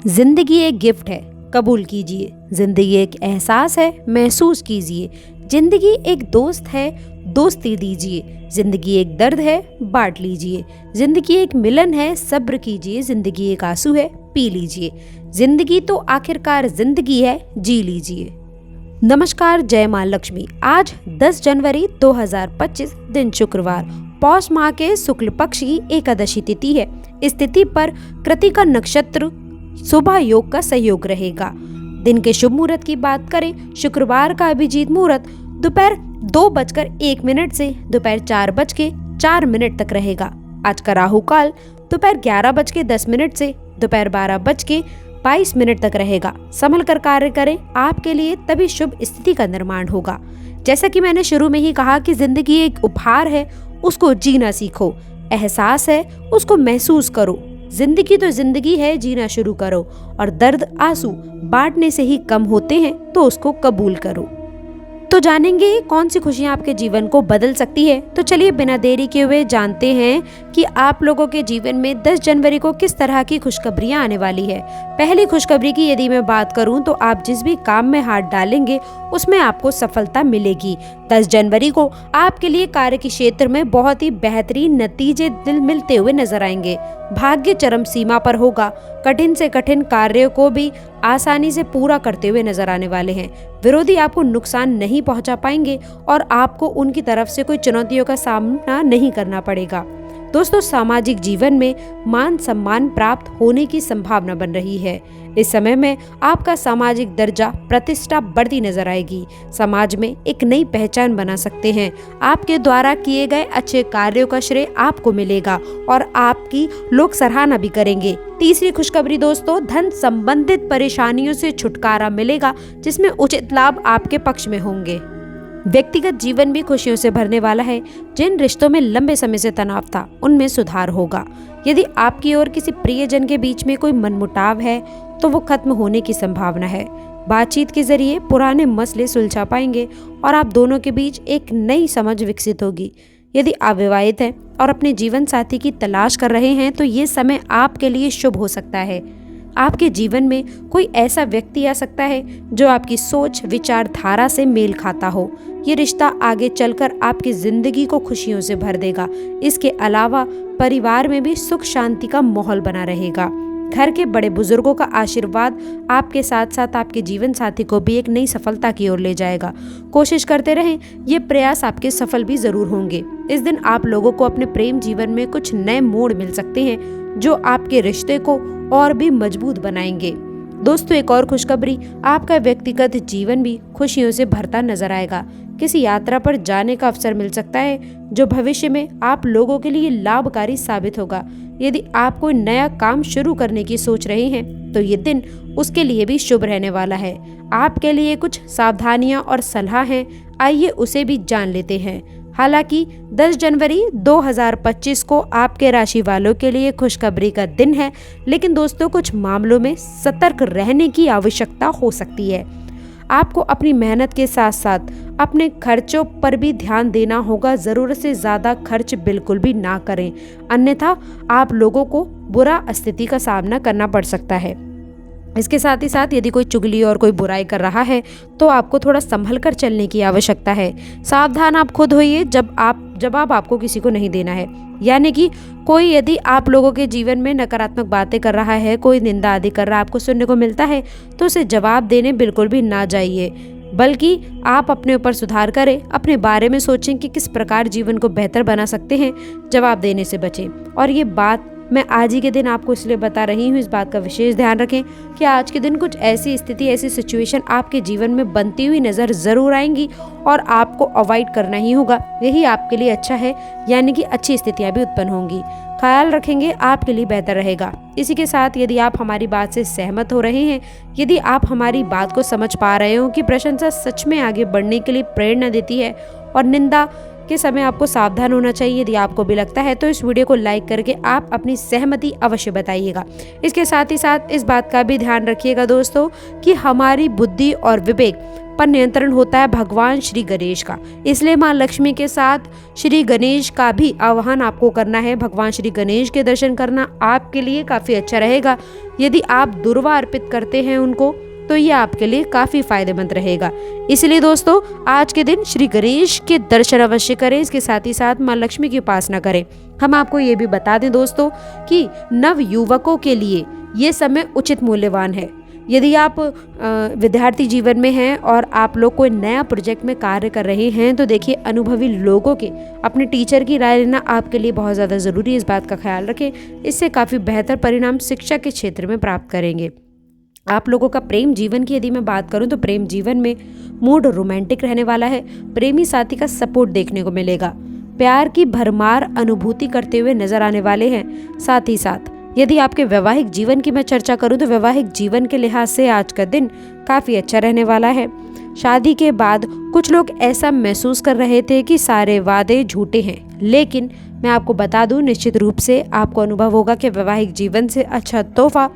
जिंदगी एक गिफ्ट है, कबूल कीजिए। जिंदगी एक एहसास है, महसूस कीजिए। जिंदगी एक दोस्त है, दोस्ती दीजिए। जिंदगी एक दर्द है, बांट लीजिए। जिंदगी एक मिलन है, सब्र कीजिए। जिंदगी एक आंसू है, पी लीजिए। जिंदगी तो आखिरकार जिंदगी है, जी लीजिए। नमस्कार, जय मां लक्ष्मी। आज 10 जनवरी 2025 दिन शुक्रवार, पौष माह के शुक्ल पक्ष की एकादशी तिथि है। इस तिथि पर कृतिका नक्षत्र सुबह योग का सहयोग रहेगा। दिन के शुभ मुहूर्त की बात करें, शुक्रवार का अभिजीत मुहूर्त दोपहर 2:01 से दोपहर 4:04 तक रहेगा। आज का राहु काल दोपहर 11:10 से दोपहर 12:22 तक रहेगा। संभल कर कार्य करें, आपके लिए तभी शुभ स्थिति का निर्माण होगा। जैसा कि मैंने शुरू में ही कहा कि जिंदगी एक उपहार है, उसको जीना सीखो। एहसास है, उसको महसूस करो। जिंदगी तो जिंदगी है, जीना शुरू करो। और दर्द आंसू बांटने से ही कम होते हैं, तो उसको कबूल करो। तो जानेंगे कौन सी खुशियां आपके जीवन को बदल सकती है। तो चलिए बिना देरी किए हुए जानते हैं कि आप लोगों के जीवन में 10 जनवरी को किस तरह की खुशखबरियां आने वाली है। पहली खुशखबरी की यदि मैं बात करूं तो आप जिस भी काम में हाथ डालेंगे उसमें आपको सफलता मिलेगी। 10 जनवरी को आपके लिए कार्य के क्षेत्र में बहुत ही बेहतरीन नतीजे दिल मिलते हुए नजर आएंगे। भाग्य चरम सीमा पर होगा। कठिन से कठिन कार्यों को भी आसानी से पूरा करते हुए नजर आने वाले हैं। विरोधी आपको नुकसान नहीं पहुंचा पाएंगे और आपको उनकी तरफ से कोई चुनौतियों का सामना नहीं करना पड़ेगा। दोस्तों, सामाजिक जीवन में मान सम्मान प्राप्त होने की संभावना बन रही है। इस समय में आपका सामाजिक दर्जा प्रतिष्ठा बढ़ती नजर आएगी। समाज में एक नई पहचान बना सकते हैं। आपके द्वारा किए गए अच्छे कार्यों का श्रेय आपको मिलेगा और आपकी लोग सराहना भी करेंगे। तीसरी खुशखबरी दोस्तों, धन संबंधित परेशानियों से छुटकारा मिलेगा, जिसमें उचित लाभ आपके पक्ष में होंगे। व्यक्तिगत जीवन भी खुशियों से भरने वाला है। जिन रिश्तों में लंबे समय से तनाव था, उनमें सुधार होगा। यदि आपकी और किसी प्रियजन के बीच में कोई मनमुटाव है तो वो खत्म होने की संभावना है। बातचीत के जरिए पुराने मसले सुलझा पाएंगे और आप दोनों के बीच एक नई समझ विकसित होगी। यदि आप विवाहित हैं और अपने जीवन साथी की तलाश कर रहे हैं तो ये समय आपके लिए शुभ हो सकता है। आपके जीवन में कोई ऐसा व्यक्ति आ सकता है जो आपकी सोच विचारधारा से मेल खाता हो। ये रिश्ता आगे चलकर आपकी जिंदगी को खुशियों से भर देगा। इसके अलावा परिवार में भी सुख शांति का माहौल बना रहेगा। घर के बड़े बुजुर्गों का आशीर्वाद आपके साथ साथ आपके जीवन साथी को भी एक नई सफलता की ओर ले जाएगा। कोशिश करते रहें, ये प्रयास आपके सफल भी जरूर होंगे। इस दिन आप लोगों को अपने प्रेम जीवन में कुछ नए मोड़ मिल सकते हैं जो आपके रिश्ते को और भी मजबूत बनाएंगे। दोस्तों, एक और खुशखबरी, आपका व्यक्तिगत जीवन भी खुशियों से भरता नजर आएगा। किसी यात्रा पर जाने का अवसर मिल सकता है जो भविष्य में आप लोगों के लिए लाभकारी साबित होगा। यदि आप कोई नया काम शुरू करने की सोच रहे हैं तो ये दिन उसके लिए भी शुभ रहने वाला है। आपके लिए कुछ सावधानियां और सलाह हैं, आइए उसे भी जान लेते हैं। हालांकि 10 जनवरी 2025 को आपके राशि वालों के लिए खुशखबरी का दिन है, लेकिन दोस्तों कुछ मामलों में सतर्क रहने की आवश्यकता हो सकती है। आपको अपनी मेहनत के साथ साथ अपने खर्चों पर भी ध्यान देना होगा। जरूरत से ज्यादा खर्च बिल्कुल भी ना करें, अन्यथा आप लोगों को बुरा स्थिति का सामना करना पड़ सकता है। इसके साथ ही साथ यदि कोई चुगली और कोई बुराई कर रहा है तो आपको थोड़ा संभल कर चलने की आवश्यकता है। सावधान आप खुद होइए, जवाब आपको किसी को नहीं देना है। यानी कि कोई यदि आप लोगों के जीवन में नकारात्मक बातें कर रहा है, कोई निंदा आदि कर रहा है, आपको सुनने को मिलता है, तो उसे जवाब देने बिल्कुल भी ना जाइए, बल्कि आप अपने ऊपर सुधार करें। अपने बारे में सोचें कि किस प्रकार जीवन को बेहतर बना सकते हैं। जवाब देने से बचें। और ये बात मैं आज ही के दिन आपको इसलिए बता रही हूँ, इस बात का विशेष ध्यान रखें कि आज के दिन कुछ ऐसी स्थिति, ऐसी सिचुएशन आपके जीवन में बनती हुई नज़र ज़रूर आएंगी और आपको अवॉइड करना ही होगा। यही आपके लिए अच्छा है, यानी कि अच्छी स्थितियाँ भी उत्पन्न होंगी। ख्याल रखेंगे, आपके लिए बेहतर रहेगा। इसी के साथ यदि आप हमारी बात से सहमत हो रहे हैं, यदि आप हमारी बात को समझ पा रहे हो कि प्रशंसा सच में आगे बढ़ने के लिए प्रेरणा देती है और निंदा के समय आपको सावधान होना चाहिए। यदि आपको भी लगता है तो इस वीडियो को लाइक करके आप अपनी सहमति अवश्य बताइएगा। इसके साथ ही साथ इस बात का भी ध्यान रखिएगा दोस्तों कि हमारी बुद्धि और विवेक पर नियंत्रण होता है भगवान श्री गणेश का, इसलिए माँ लक्ष्मी के साथ श्री गणेश का भी आह्वान आपको करना है। भगवान श्री गणेश के दर्शन करना आपके लिए काफ़ी अच्छा रहेगा। यदि आप दुर्वा अर्पित करते हैं उनको तो ये आपके लिए काफ़ी फायदेमंद रहेगा। इसलिए दोस्तों आज के दिन श्री गणेश के दर्शन अवश्य करें। इसके साथ ही साथ माँ लक्ष्मी की उपासना करें। हम आपको ये भी बता दें दोस्तों कि नव युवकों के लिए ये समय उचित मूल्यवान है। यदि आप विद्यार्थी जीवन में हैं और आप लोग कोई नया प्रोजेक्ट में कार्य कर रहे हैं तो देखिए अनुभवी लोगों के, अपने टीचर की राय लेना आपके लिए बहुत ज़्यादा ज़रूरी है। इस बात का ख्याल रखें, इससे काफ़ी बेहतर परिणाम शिक्षा के क्षेत्र में प्राप्त करेंगे। आप लोगों का प्रेम जीवन की यदि मैं बात करूं तो प्रेम जीवन में मूड रोमांटिक रहने वाला है। प्रेमी साथी का सपोर्ट देखने को मिलेगा। प्यार की भरमार अनुभूति करते हुए नजर आने वाले हैं। साथ ही साथ यदि आपके वैवाहिक जीवन की मैं चर्चा करूं तो वैवाहिक जीवन के लिहाज से आज का दिन काफ़ी अच्छा रहने वाला है। शादी के बाद कुछ लोग ऐसा महसूस कर रहे थे कि सारे वादे झूठे हैं, लेकिन मैं आपको बता दूं निश्चित रूप से आपको अनुभव होगा कि वैवाहिक जीवन से अच्छा तोहफा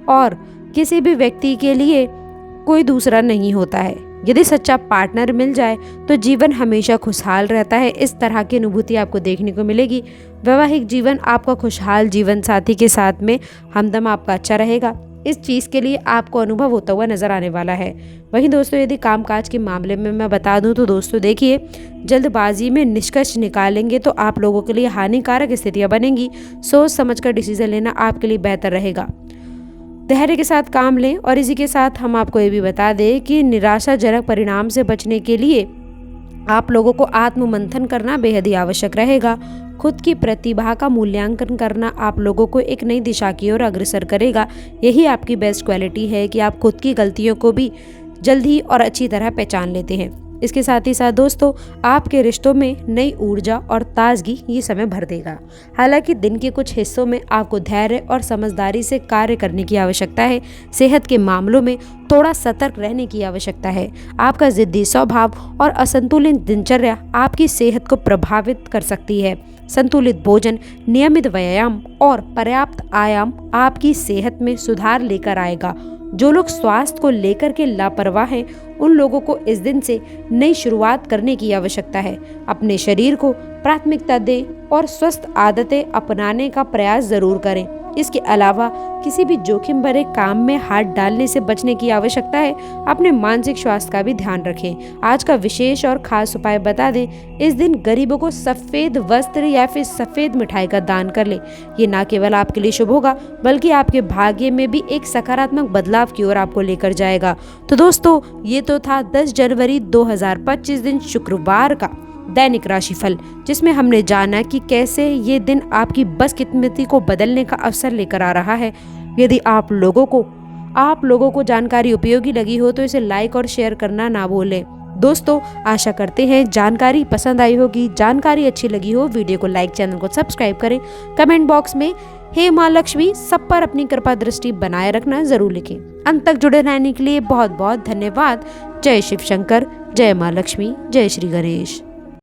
और किसी भी व्यक्ति के लिए कोई दूसरा नहीं होता है। यदि सच्चा पार्टनर मिल जाए तो जीवन हमेशा खुशहाल रहता है। इस तरह की अनुभूति आपको देखने को मिलेगी। वैवाहिक जीवन आपका खुशहाल जीवन साथी के साथ में हमदम आपका अच्छा रहेगा। इस चीज़ के लिए आपको अनुभव होता हुआ नजर आने वाला है। वहीं दोस्तों यदि कामकाज के मामले में मैं बता दूं तो दोस्तों देखिए जल्दबाजी में निष्कर्ष निकालेंगे तो आप लोगों के लिए हानिकारक स्थितियां बनेंगी। सोच समझकर डिसीजन लेना आपके लिए बेहतर रहेगा। धैर्य के साथ काम लें। और इसी के साथ हम आपको ये भी बता दें कि निराशाजनक परिणाम से बचने के लिए आप लोगों को आत्ममंथन करना बेहद ही आवश्यक रहेगा। खुद की प्रतिभा का मूल्यांकन करना आप लोगों को एक नई दिशा की ओर अग्रसर करेगा। यही आपकी बेस्ट क्वालिटी है कि आप खुद की गलतियों को भी जल्दी और अच्छी तरह पहचान लेते हैं। इसके साथ ही साथ दोस्तों आपके रिश्तों में नई ऊर्जा और ताजगी ये समय भर देगा। हालांकि दिन के कुछ हिस्सों में आपको धैर्य और समझदारी से कार्य करने की आवश्यकता है। सेहत के मामलों में थोड़ा सतर्क रहने की आवश्यकता है। आपका जिद्दी स्वभाव और असंतुलित दिनचर्या आपकी सेहत को प्रभावित कर सकती है। संतुलित भोजन, नियमित व्यायाम और पर्याप्त आयाम आपकी सेहत में सुधार लेकर आएगा। जो लोग स्वास्थ्य को लेकर के लापरवाह हैं उन लोगों को इस दिन से नई शुरुआत करने की आवश्यकता है। अपने शरीर को प्राथमिकता दें और स्वस्थ आदतें अपनाने का प्रयास जरूर करें। इसके अलावा किसी भी जोखिम भरे काम में हाथ डालने से बचने की आवश्यकता है। अपने मानसिक स्वास्थ्य का भी ध्यान रखें। आज का विशेष और खास उपाय बता दें, इस दिन गरीबों को सफ़ेद वस्त्र या फिर सफ़ेद मिठाई का दान कर ले। ये न केवल आपके लिए शुभ होगा बल्कि आपके भाग्य में भी एक सकारात्मक बदलाव की ओर आपको लेकर जाएगा। तो दोस्तों ये तो था 10 जनवरी 2025 दिन शुक्रवार का दैनिक राशिफल, जिसमें हमने जाना कि कैसे ये दिन आपकी बदकिस्मती को बदलने का अवसर लेकर आ रहा है। यदि आप लोगों को जानकारी उपयोगी लगी हो तो इसे लाइक और शेयर करना ना भूलें। दोस्तों आशा करते हैं जानकारी पसंद आई होगी। जानकारी अच्छी लगी हो वीडियो को लाइक, चैनल को सब्सक्राइब करें। कमेंट बॉक्स में हे माँ लक्ष्मी सब पर अपनी कृपा दृष्टि बनाए रखना जरूर लिखें। अंत तक जुड़े रहने के लिए बहुत बहुत धन्यवाद। जय शिव शंकर, जय माँ लक्ष्मी, जय श्री गणेश।